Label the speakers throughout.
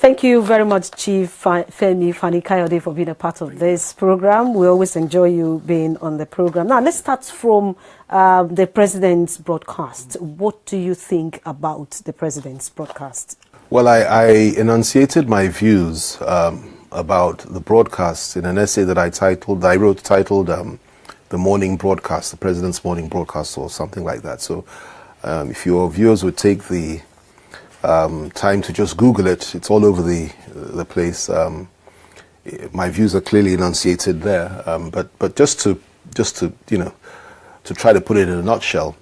Speaker 1: Thank you very much, Chief Femi, Fani, Kayode, for being a part of this program. We always enjoy you being on the program. Now, let's start from the president's broadcast. What do you think about the president's broadcast?
Speaker 2: Well, I enunciated my views about the broadcast in an essay that I wrote titled The Morning Broadcast, the President's Morning Broadcast, or something like that. So if your viewers would take the time to just Google it, it's all over the place. My views are clearly enunciated there, but just to to try to put it in a nutshell,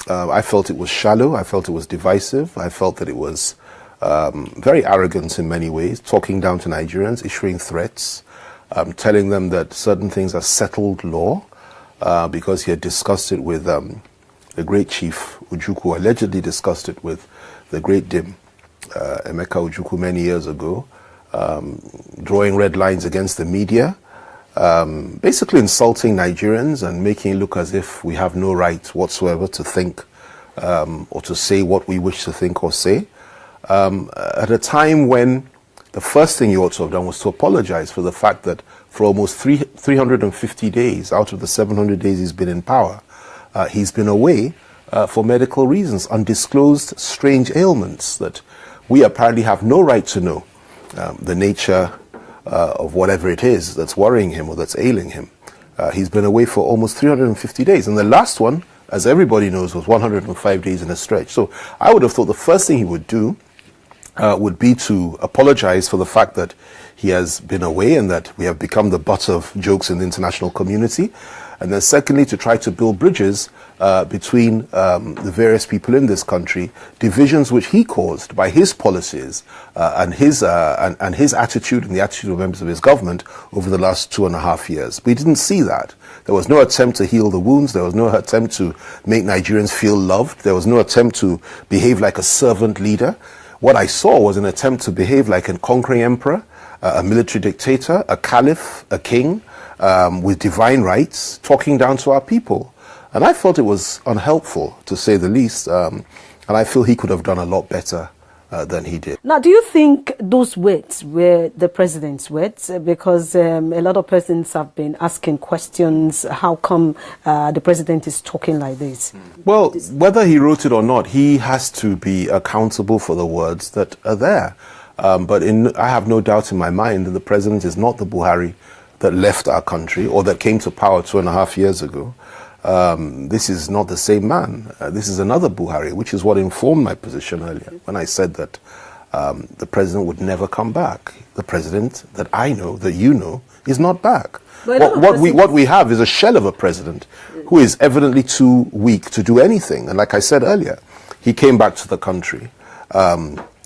Speaker 2: I felt it was shallow. I felt it was divisive. I felt that it was very arrogant in many ways, talking down to Nigerians, issuing threats, telling them that certain things are settled law, because he had discussed it with the great chief Ojukwu, allegedly discussed it with the great Dim, Emeka Ojukwu, many years ago, drawing red lines against the media, basically insulting Nigerians and making it look as if we have no right whatsoever to think or to say what we wish to think or say. At a time when the first thing he ought to have done was to apologize for the fact that for almost 350 days out of the 700 days he's been in power, he's been away for medical reasons, undisclosed strange ailments that we apparently have no right to know the nature of whatever it is that's worrying him or that's ailing him. He's been away for almost 350 days, and the last one, as everybody knows, was 105 days in a stretch. So I would have thought the first thing he would do would be to apologize for the fact that he has been away and that we have become the butt of jokes in the international community. And then secondly, to try to build bridges between the various people in this country, divisions which he caused by his policies and his attitude and the attitude of members of his government over the last 2.5 years. We didn't see that. There was no attempt to heal the wounds. There was no attempt to make Nigerians feel loved. There was no attempt to behave like a servant leader. What I saw was an attempt to behave like a conquering emperor, a military dictator, a caliph, a king, with divine rights, talking down to our people. And I felt it was unhelpful, to say the least, and I feel he could have done a lot better than he did.
Speaker 1: Now, do you think those words were the president's words? Because a lot of persons have been asking questions, how come the president is talking like this?
Speaker 2: Well, whether he wrote it or not, he has to be accountable for the words that are there. But I have no doubt in my mind that the president is not the Buhari that left our country or that came to power 2.5 years ago. This is not the same man. This is another Buhari, which is what informed my position earlier when I said that the president would never come back. The president that I know, that you know, is not back. What we have is a shell of a president who is evidently too weak to do anything. And like I said earlier, he came back to the country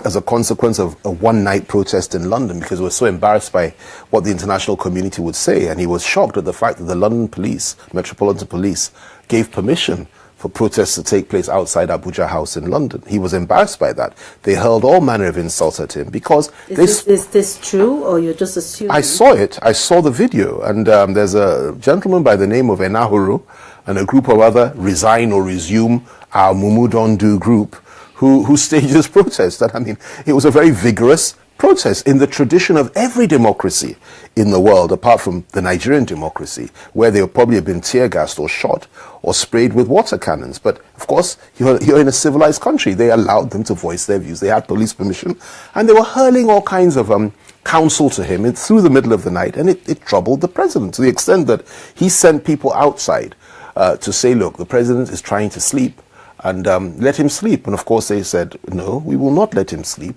Speaker 2: as a consequence of a one-night protest in London because he was so embarrassed by what the international community would say, and he was shocked at the fact that the London police, Metropolitan Police, gave permission for protests to take place outside Abuja House in London. He was embarrassed by that. They hurled all manner of insults at him because...
Speaker 1: Is this true, or you're just assuming?
Speaker 2: I saw it. I saw the video, and there's a gentleman by the name of Enahuru and a group of other Resign or Resume Our Mumu Don't Do group who staged this protest. And I mean, it was a very vigorous protest in the tradition of every democracy in the world, apart from the Nigerian democracy, where they would probably have been tear gassed or shot or sprayed with water cannons. But of course, you're in a civilized country. They allowed them to voice their views. They had police permission, and they were hurling all kinds of counsel to him through the middle of the night, and it troubled the president to the extent that he sent people outside to say, look, the president is trying to sleep, and let him sleep. And of course they said, no, we will not let him sleep.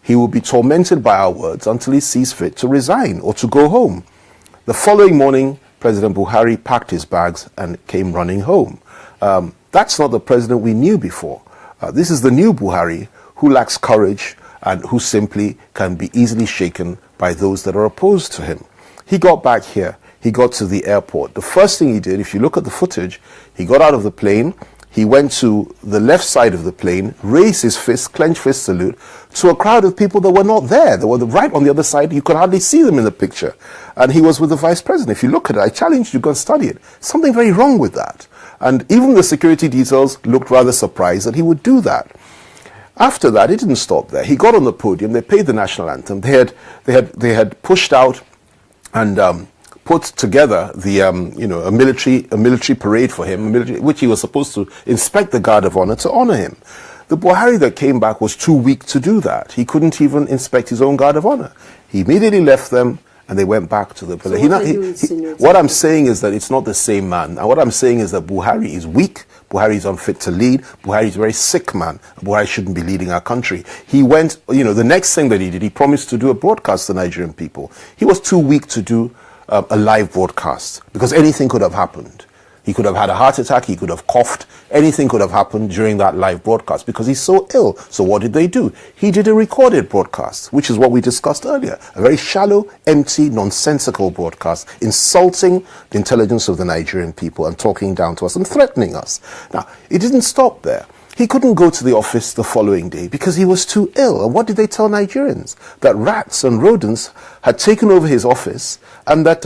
Speaker 2: He will be tormented by our words until he sees fit to resign or to go home. The following morning, President Buhari packed his bags and came running home. That's not the president we knew before. This is the new Buhari who lacks courage and who simply can be easily shaken by those that are opposed to him. He got back here. He got to the airport. The first thing he did, if you look at the footage, he got out of the plane. He went to the left side of the plane, raised his fist, clenched fist salute, to a crowd of people that were not there. They were right on the other side. You could hardly see them in the picture. And he was with the vice president. If you look at it, I challenge you to go and study it. Something very wrong with that. And even the security details looked rather surprised that he would do that. After that, it didn't stop there. He got on the podium. They played the national anthem. They had pushed out and put together the a military parade for him, which he was supposed to inspect the Guard of Honor to honor him. The Buhari that came back was too weak to do that. He couldn't even inspect his own Guard of Honor. He immediately left them, and they went back to the police. What I'm saying is that it's not the same man. And what I'm saying is that Buhari is weak. Buhari is unfit to lead. Buhari is a very sick man. Buhari shouldn't be leading our country. He went, the next thing that he did, he promised to do a broadcast to Nigerian people. He was too weak to do a live broadcast because anything could have happened. He could have had a heart attack. He could have coughed. Anything could have happened during that live broadcast because he's so ill. So what did they do? He did a recorded broadcast, which is what we discussed earlier. A very shallow, empty, nonsensical broadcast, insulting the intelligence of the Nigerian people and talking down to us and threatening us. Now, it didn't stop there. He couldn't go to the office the following day because he was too ill. And what did they tell Nigerians? That rats and rodents had taken over his office and that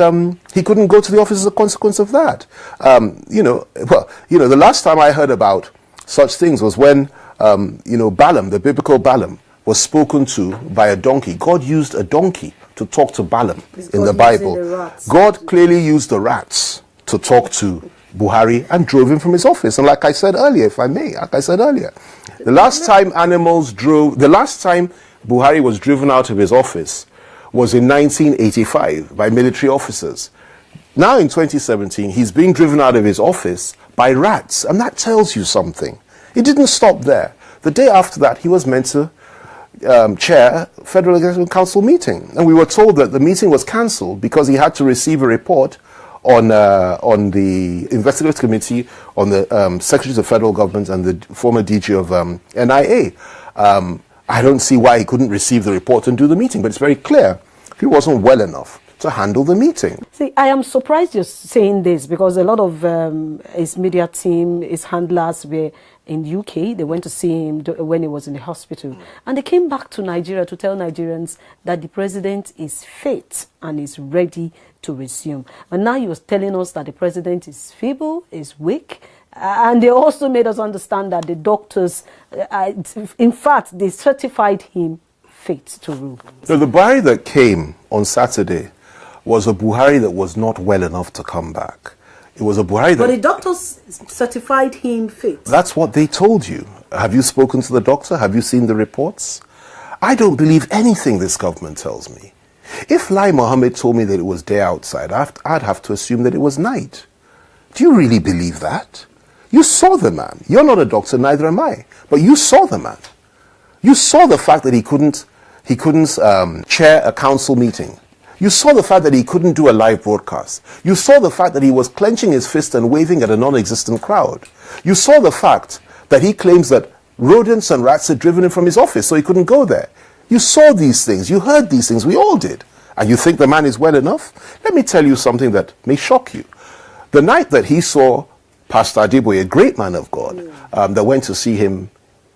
Speaker 2: he couldn't go to the office as a consequence of that. The last time I heard about such things was when, Balaam, the biblical Balaam, was spoken to by a donkey. God used a donkey to talk to Balaam in the Bible. God clearly used the rats to talk to Buhari and drove him from his office. And like I said earlier, the last time Buhari was driven out of his office was in 1985 by military officers. Now in 2017, he's being driven out of his office by rats. And that tells you something. It didn't stop there. The day after that, he was meant to chair a Federal Executive Council meeting. And we were told that the meeting was cancelled because he had to receive a report on the investigative committee, on the secretaries of federal government and the former DG of NIA. I don't see why he couldn't receive the report and do the meeting, but it's very clear he wasn't well enough to handle the meeting.
Speaker 1: See, I am surprised you're saying this because a lot of his media team, his handlers were in UK. They went to see him when he was in the hospital. And they came back to Nigeria to tell Nigerians that the president is fit and is ready to resume. And now you're telling us that the president is feeble, is weak. And they also made us understand that the doctors, in fact, they certified him fit to rule.
Speaker 2: So the Buhari that came on Saturday was a Buhari that was not well enough to come back. It was a Buhari that...
Speaker 1: But the doctors certified him fit.
Speaker 2: That's what they told you. Have you spoken to the doctor? Have you seen the reports? I don't believe anything this government tells me. If Mohammed told me that it was day outside, I'd have to assume that it was night. Do you really believe that? You saw the man. You're not a doctor, neither am I. But you saw the man. You saw the fact that he couldn't chair a council meeting. You saw the fact that he couldn't do a live broadcast. You saw the fact that he was clenching his fist and waving at a non-existent crowd. You saw the fact that he claims that rodents and rats had driven him from his office, so he couldn't go there. You saw these things. You heard these things. We all did. And you think the man is well enough? Let me tell you something that may shock you. The night that he saw Pastor Adeboye, a great man of God, that went to see him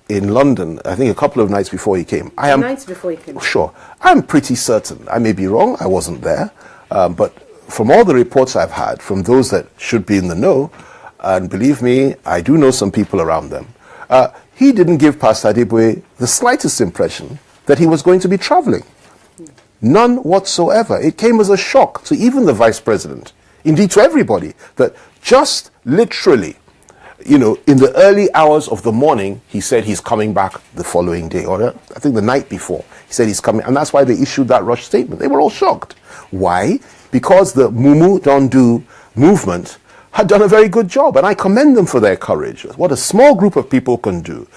Speaker 2: in London, I think a couple of nights before he came.
Speaker 1: Nights before he came.
Speaker 2: Sure. I'm pretty certain. I may be wrong. I wasn't there. But from all the reports I've had from those that should be in the know, and believe me, I do know some people around them, he didn't give Pastor Adeboye the slightest impression that he was going to be traveling. None whatsoever. It came as a shock to even the vice president, indeed to everybody, that just literally, in the early hours of the morning, he said he's coming back the following day, or I think the night before. He said he's coming, and that's why they issued that rush statement. They were all shocked. Why? Because the Mumu Don't Do movement had done a very good job, and I commend them for their courage. What a small group of people can do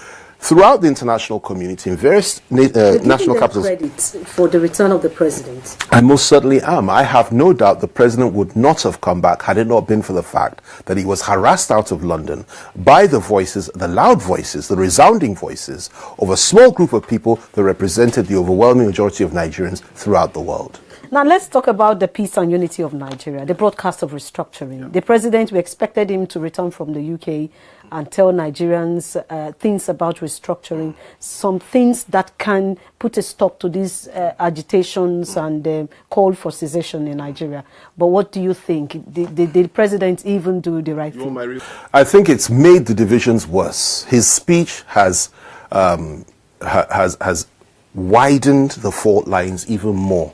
Speaker 2: throughout the international community in various national capitals.
Speaker 1: Credit for the return of the president.
Speaker 2: I most certainly am. I have no doubt the president would not have come back had it not been for the fact that he was harassed out of London by the voices, the loud voices, the resounding voices of a small group of people that represented the overwhelming majority of Nigerians throughout the world.
Speaker 1: Now let's talk about the peace and unity of Nigeria, the broadcast of restructuring. Yeah. The president, we expected him to return from the UK and tell Nigerians things about restructuring, some things that can put a stop to these agitations and call for secession in Nigeria. But what do you think? Did the president even do the right thing?
Speaker 2: I think it's made the divisions worse. His speech has has widened the fault lines even more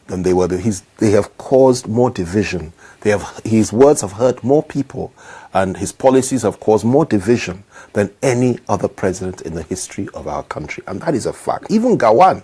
Speaker 2: than they were. They have caused more division. His words have hurt more people, and his policies have caused more division than any other president in the history of our country. And that is a fact. Even Gawan,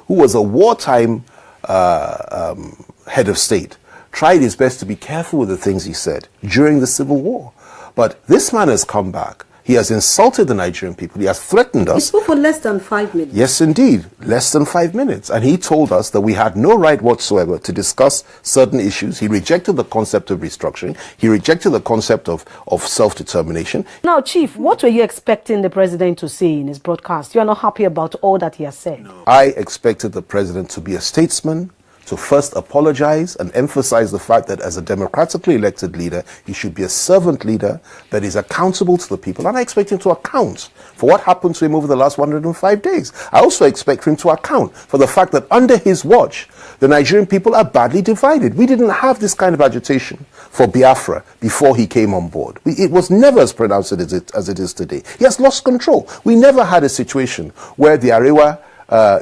Speaker 2: who was a wartime head of state, tried his best to be careful with the things he said during the Civil War. But this man has come back. He has insulted the Nigerian people. He has threatened us.
Speaker 1: He spoke for less than 5 minutes.
Speaker 2: Yes, indeed. Less than 5 minutes. And he told us that we had no right whatsoever to discuss certain issues. He rejected the concept of restructuring. He rejected the concept of self-determination.
Speaker 1: Now, Chief, what were you expecting the president to say in his broadcast? You are not happy about all that he has said.
Speaker 2: No. I expected the president to be a statesman, to first apologize and emphasize the fact that as a democratically elected leader, he should be a servant leader that is accountable to the people. And I expect him to account for what happened to him over the last 105 days. I also expect him to account for the fact that under his watch, the Nigerian people are badly divided. We didn't have this kind of agitation for Biafra before he came on board. It was never as pronounced as it is today. He has lost control. We never had a situation where the Arewa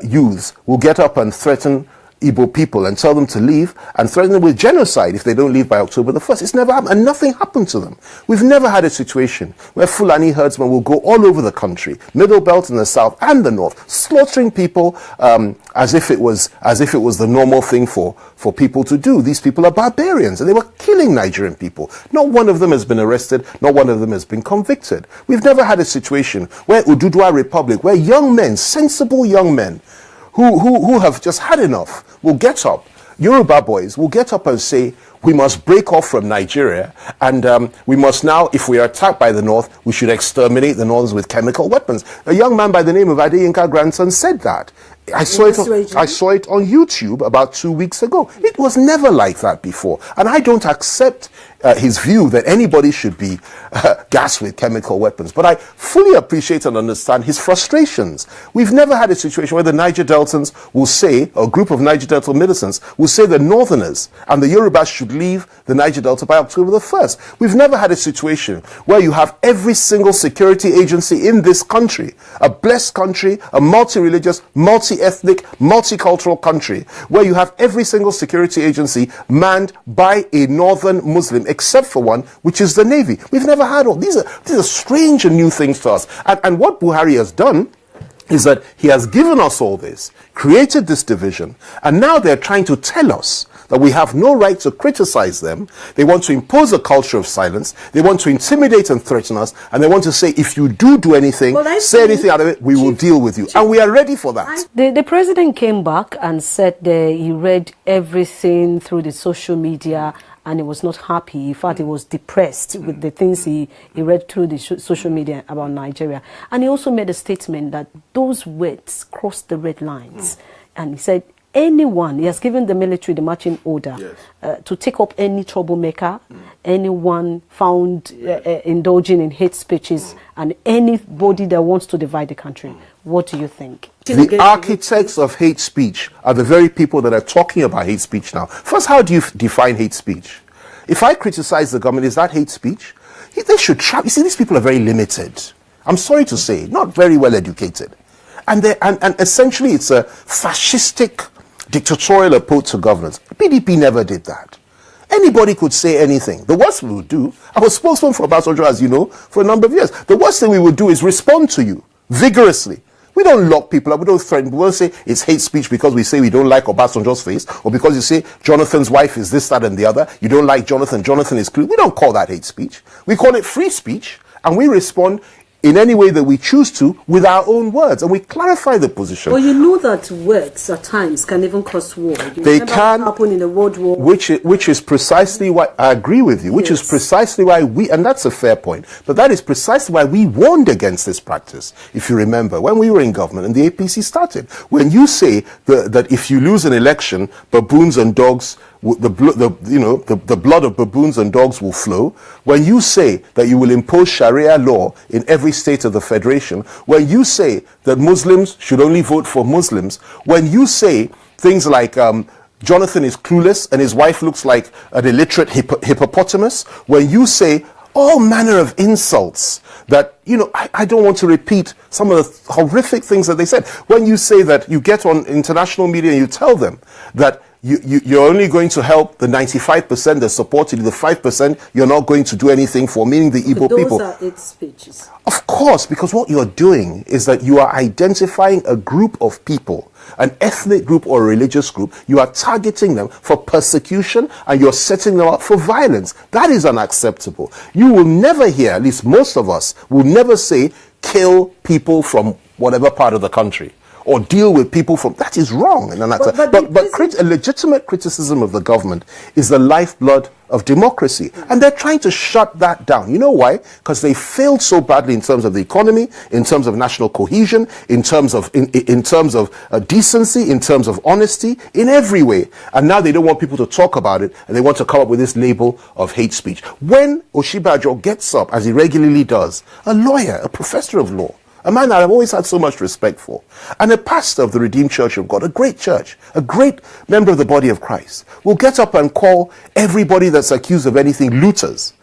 Speaker 2: youths will get up and threaten Igbo people and tell them to leave and threaten them with genocide if they don't leave by October the 1st. It's never happened, and nothing happened to them. We've never had a situation where Fulani herdsmen will go all over the country, Middle Belt in the south and the north, slaughtering people as if it was the normal thing for people to do. These people are barbarians, and they were killing Nigerian people. Not one of them has been arrested, not one of them has been convicted. We've never had a situation where Ududua Republic, where young men, sensible young men, who have just had enough, will get up, Yoruba boys will get up and say, we must break off from Nigeria, and we must now, if we are attacked by the North, we should exterminate the Northerners with chemical weapons. A young man by the name of Adeyinka Grandson said that. I saw it on YouTube about 2 weeks ago. It was never like that before. And I don't accept his view that anybody should be gassed with chemical weapons. But I fully appreciate and understand his frustrations. We've never had a situation where the Niger Deltans will say, or a group of Niger Delta militants will say the Northerners and the Yorubas should leave the Niger Delta by October the 1st. We've never had a situation where you have every single security agency in this country, a blessed country, a multi-religious, multi-ethnic, multicultural country, where you have every single security agency manned by a northern Muslim, except for one, which is the Navy. We've never had all these are strange and new things to us. And what Buhari has done is that he has given us all this, created this division, and now they're trying to tell us that we have no right to criticize them. They want to impose a culture of silence. They want to intimidate and threaten us, and they want to say, if you do anything, say anything out of it, we will deal with you. And we are ready for that.
Speaker 1: The president came back and said that he read everything through the social media, and he was not happy. In fact, he was depressed with the things he read through the social media about Nigeria. And he also made a statement that those words crossed the red lines. And he said, anyone, he has given the military the marching order to take up any troublemaker, anyone found indulging in hate speeches, and anybody that wants to divide the country. What do you think?
Speaker 2: The architects of hate speech are the very people that are talking about hate speech now. First, how do you define hate speech? If I criticize the government, is that hate speech? They should try. You see, these people are very limited. I'm sorry to say, not very well educated. And essentially, it's a fascistic, dictatorial approach to governance. PDP never did that. Anybody could say anything. The worst we would do, I was spokesman for Obasanjo, as you know, for a number of years. The worst thing we would do is respond to you vigorously. We don't lock people up. We don't threaten. We won't say it's hate speech because we say we don't like Obasanjo's face, or because you say Jonathan's wife is this, that, and the other. You don't like Jonathan. Jonathan is cruel. We don't call that hate speech. We call it free speech, and we respond in any way that we choose to with our own words, and we clarify the position.
Speaker 1: Well, you know that words at times can even cause war.
Speaker 2: They can
Speaker 1: happen in a world war.
Speaker 2: Which is precisely why I agree with you. Which is precisely why and that's a fair point. But that is precisely why we warned against this practice. If you remember, when we were in government and the APC started, when you say that if you lose an election, baboons and dogs, the blood of baboons and dogs will flow. When you say that you will impose Sharia law in every state of the federation, when you say that Muslims should only vote for Muslims, when you say things like Jonathan is clueless and his wife looks like an illiterate hippopotamus, when you say all manner of insults that, I don't want to repeat some of the horrific things that they said. When you say that you get on international media and you tell them that you're only going to help the 95% that supported you, the 5% you're not going to do anything for, meaning the Igbo people.
Speaker 1: Those are hate speeches.
Speaker 2: Of course, because what you're doing is that you are identifying a group of people, an ethnic group or a religious group. You are targeting them for persecution and you're setting them up for violence. That is unacceptable. You will never hear, at least most of us, will never say, kill people from whatever part of the country, or deal with people from... That is wrong. But a legitimate criticism of the government is the lifeblood of democracy. And they're trying to shut that down. You know why? Because they failed so badly in terms of the economy, in terms of national cohesion, in terms of decency, in terms of honesty, in every way. And now they don't want people to talk about it, and they want to come up with this label of hate speech. When Oshibajo gets up, as he regularly does, a lawyer, a professor of law, a man that I've always had so much respect for, and a pastor of the Redeemed Church of God, a great church, a great member of the body of Christ, will get up and call everybody that's accused of anything looters.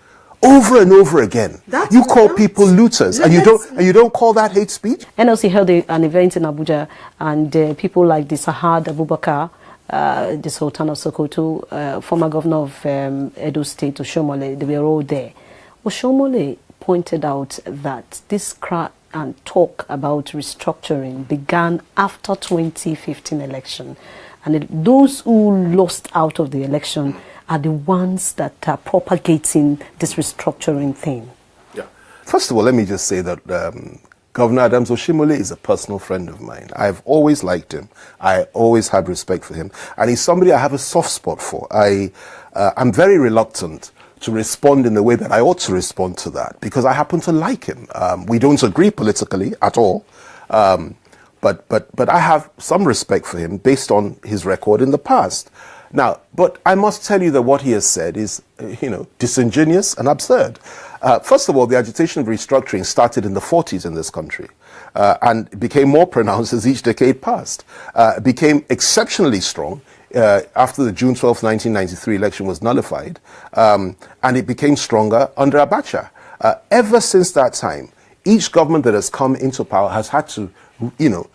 Speaker 2: Over and over again. You call people looters, and you don't call that hate speech?
Speaker 1: NLC held an event in Abuja, and people like the Sahad Abubakar, the Sultan of Sokoto, former governor of Edo State, Oshomole, they were all there. Oshomole pointed out that this cry and talk about restructuring began after 2015 election, and those who lost out of the election are the ones that are propagating this restructuring thing.
Speaker 2: Yeah. First of all, let me just say that Governor Adams Oshimole is a personal friend of mine. I've always liked him. I always had respect for him, and he's somebody I have a soft spot for. I'm very reluctant to respond in the way that I ought to respond to that, because I happen to like him. We don't agree politically at all, but I have some respect for him based on his record in the past. Now, but I must tell you that what he has said is, disingenuous and absurd. First of all, the agitation of restructuring started in the 40s in this country, and became more pronounced as each decade passed. Became exceptionally strong after the June 12, 1993 election was nullified, and it became stronger under Abacha. Ever since that time, each government that has come into power has had to,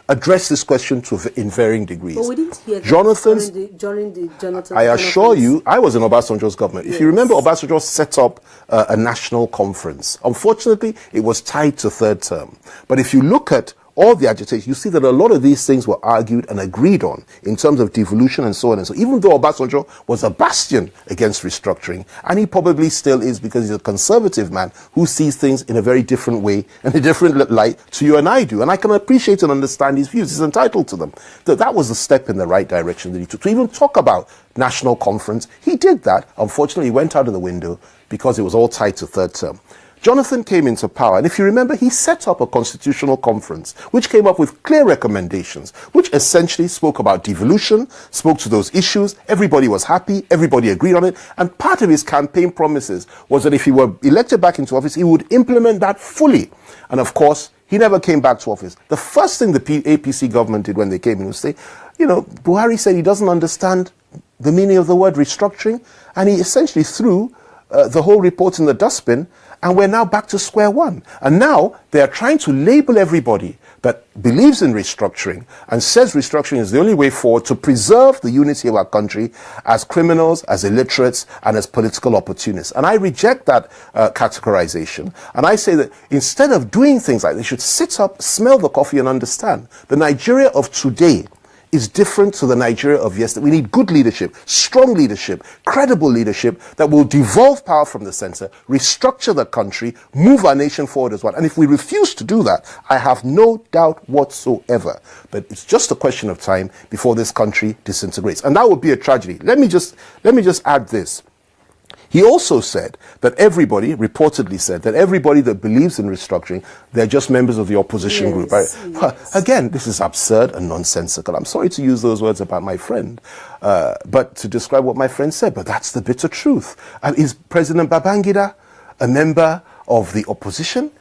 Speaker 2: address this question in varying degrees.
Speaker 1: But we didn't hear
Speaker 2: Jonathan's,
Speaker 1: during the Jonathan.
Speaker 2: I assure you, I was in Obasanjo's government. Yes. If you remember, Obasanjo set up a national conference. Unfortunately, it was tied to third term. But if you look at all the agitation, you see that a lot of these things were argued and agreed on in terms of devolution and so on and so. Even though Obasanjo was a bastion against restructuring, and he probably still is, because he's a conservative man who sees things in a very different way and a different light to you and I do. And I can appreciate and understand his views. He's entitled to them. That was a step in the right direction that he took. To even talk about national conference, he did that. Unfortunately, he went out of the window because it was all tied to third term. Jonathan came into power, and if you remember, he set up a constitutional conference which came up with clear recommendations, which essentially spoke about devolution, spoke to those issues. Everybody was happy, everybody agreed on it, and part of his campaign promises was that if he were elected back into office, he would implement that fully. And of course, he never came back to office. The first thing the APC government did when they came in was say, Buhari said he doesn't understand the meaning of the word restructuring, and he essentially threw the whole report in the dustbin, and we're now back to square one. And now they are trying to label everybody that believes in restructuring and says restructuring is the only way forward to preserve the unity of our country as criminals, as illiterates, and as political opportunists. And I reject that categorization. And I say that instead of doing things like this, they should sit up, smell the coffee, and understand the Nigeria of today is different to the Nigeria of yesterday. We need good leadership, strong leadership, credible leadership that will devolve power from the center, restructure the country, move our nation forward as well. And if we refuse to do that, I have no doubt whatsoever that it's just a question of time before this country disintegrates. And that would be a tragedy. Let me just add this. He also said that reportedly said that everybody that believes in restructuring, they're just members of the opposition group. Right? Yes. Again, this is absurd and nonsensical. I'm sorry to use those words about my friend, but to describe what my friend said, but that's the bitter truth. And is President Babangida a member of the opposition?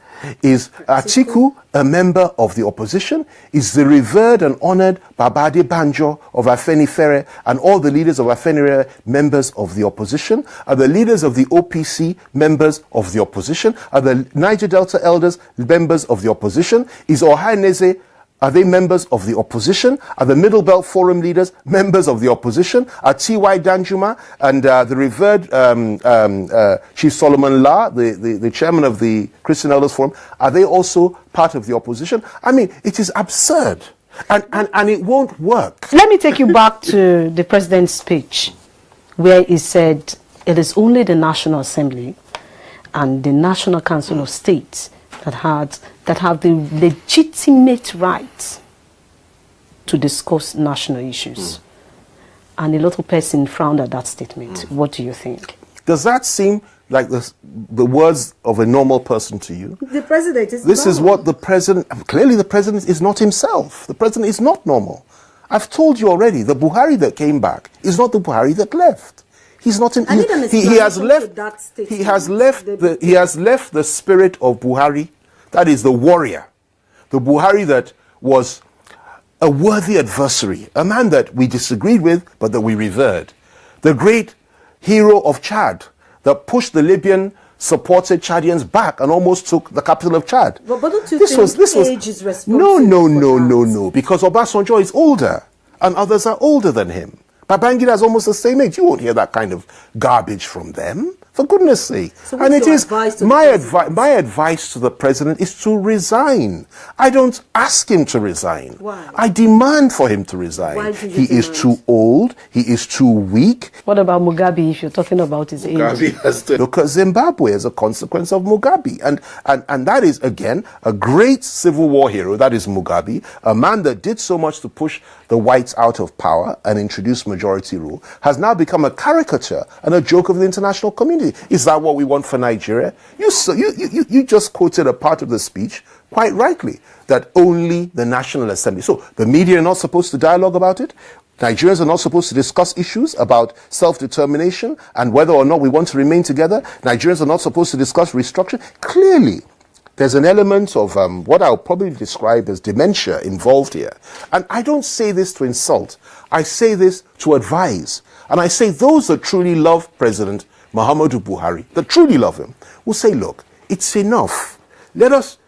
Speaker 2: Is Atiku a member of the opposition? Is the revered and honored Babade Banjo of Afenifere and all the leaders of Afenifere members of the opposition? Are the leaders of the OPC members of the opposition? Are the Niger Delta elders members of the opposition? Is Ohaneze, are they members of the opposition? Are the Middle Belt Forum leaders members of the opposition? Are T.Y. Danjuma and the revered Chief Solomon La, the chairman of the Christian Elders Forum, are they also part of the opposition? I mean, it is absurd. And it won't work.
Speaker 1: Let me take you back to the president's speech, where he said it is only the National Assembly and the National Council of States that have the legitimate right to discuss national issues. And a lot of person frowned at that statement. What do you think?
Speaker 2: Does that seem like the words of a normal person to you?
Speaker 1: The president is
Speaker 2: This is what the president, clearly the president is not himself. The president is not normal. I've told you already, the Buhari that came back is not the Buhari that left. He's not in, he has left the spirit of Buhari. That is the warrior, the Buhari that was a worthy adversary, a man that we disagreed with, but that we revered. The great hero of Chad that pushed the Libyan-supported Chadians back and almost took the capital of Chad.
Speaker 1: But don't you think age is responsible?
Speaker 2: No, because Obasanjo is older and others are older than him. Babangida is almost the same age. You won't hear that kind of garbage from them. For goodness sake.
Speaker 1: So and it is
Speaker 2: my advice to the president is to resign. I don't ask him to resign.
Speaker 1: Why?
Speaker 2: I demand for him to resign.
Speaker 1: Why do you
Speaker 2: he is too old. He is too weak.
Speaker 1: What about Mugabe, if you're talking about his age?
Speaker 2: Look at Zimbabwe as a consequence of Mugabe. And that is, again, a great civil war hero. That is Mugabe, a man that did so much to push the whites out of power and introduce majority rule, has now become a caricature and a joke of the international community. Is that what we want for Nigeria? You just quoted a part of the speech, quite rightly, that only the National Assembly. So the media are not supposed to dialogue about it. Nigerians are not supposed to discuss issues about self-determination and whether or not we want to remain together. Nigerians are not supposed to discuss restructuring. Clearly, there's an element of what I'll probably describe as dementia involved here. And I don't say this to insult. I say this to advise. And I say those that truly love President Muhammadu Buhari, that truly love him, will say, look, it's enough. Let us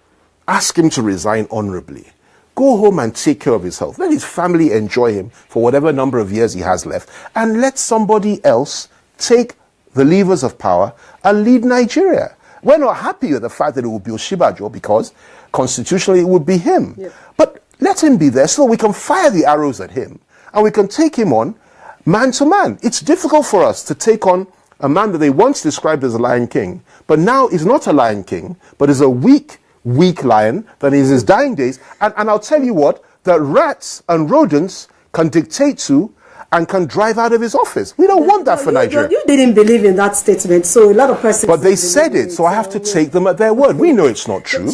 Speaker 2: ask him to resign honorably. Go home and take care of his health. Let his family enjoy him for whatever number of years he has left. And let somebody else take the levers of power and lead Nigeria. We're not happy with the fact that it will be Oshibajo because constitutionally it would be him. Yep. But let him be there so we can fire the arrows at him and we can take him on man to man. It's difficult for us to take on a man that they once described as a lion king, but now is not a lion king, but is a weak lion that is his dying days. And I'll tell you what, that rats and rodents can dictate to and can drive out of his office. We don't want that for Nigeria.
Speaker 1: You didn't believe in that statement, so a lot of persons...
Speaker 2: But they said it, so I have to take them at their word. We know it's not true.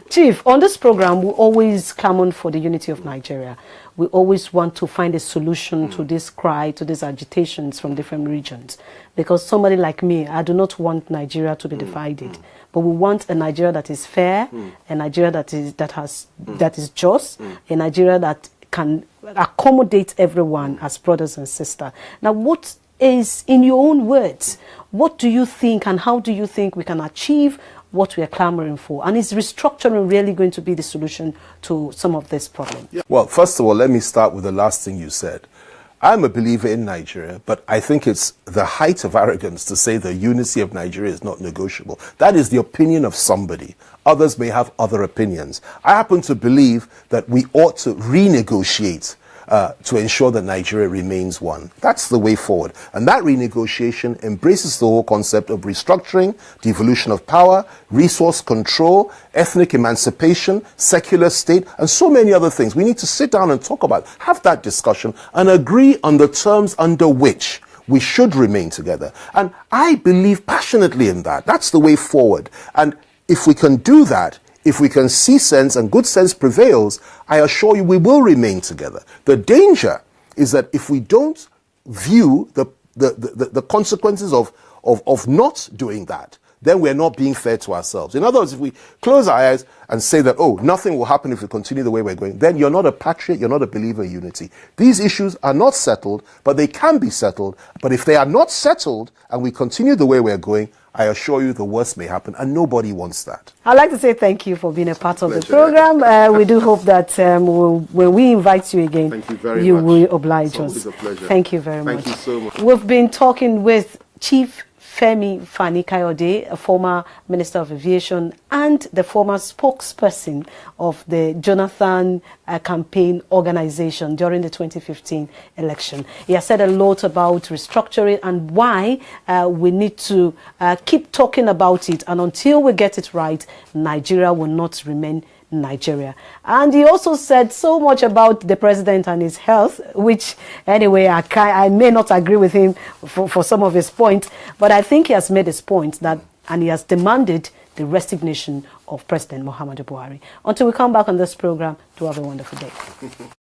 Speaker 1: Chief, on this program, we always clamor for the unity of Nigeria. We always want to find a solution to this cry, to these agitations from different regions. Because somebody like me, I do not want Nigeria to be divided. But we want a Nigeria that is fair, a Nigeria that is just, a Nigeria that can accommodate everyone as brothers and sisters. Now, what is, in your own words, what do you think and how do you think we can achieve what we are clamoring for? And is restructuring really going to be the solution to some of this problem?
Speaker 2: Well, first of all, let me start with the last thing you said. I'm a believer in Nigeria, but I think it's the height of arrogance to say the unity of Nigeria is not negotiable. That is the opinion of somebody. Others may have other opinions. I happen to believe that we ought to renegotiate to ensure that Nigeria remains one. That's the way forward. And that renegotiation embraces the whole concept of restructuring, devolution of power, resource control, ethnic emancipation, secular state, and so many other things. We need to sit down and talk about, have that discussion, and agree on the terms under which we should remain together. And I believe passionately in that. That's the way forward. And if we can do that, if we can see sense and good sense prevails, I assure you we will remain together. The danger is that if we don't view the consequences of not doing that, then we're not being fair to ourselves. In other words, if we close our eyes and say that, oh, nothing will happen if we continue the way we're going, then you're not a patriot, you're not a believer in unity. These issues are not settled, but they can be settled. But if they are not settled and we continue the way we're going, I assure you the worst may happen, and nobody wants that.
Speaker 1: I'd like to say thank you for being a part of the program. We do hope that when we invite you again,
Speaker 2: thank you very
Speaker 1: you
Speaker 2: much.
Speaker 1: Will oblige us.
Speaker 2: It's a pleasure.
Speaker 1: Thank you very much.
Speaker 2: Thank you so much.
Speaker 1: We've been talking with Chief Femi Fani Kayode, a former Minister of Aviation and the former spokesperson of the Jonathan campaign organization during the 2015 election. He has said a lot about restructuring and why we need to keep talking about it. And until we get it right, Nigeria will not remain Nigeria. And he also said so much about the president and his health, which anyway I may not agree with him for some of his points, but I think he has made his point that, and he has demanded the resignation of President Muhammad Buhari. Until we come back on this program, do have a wonderful day.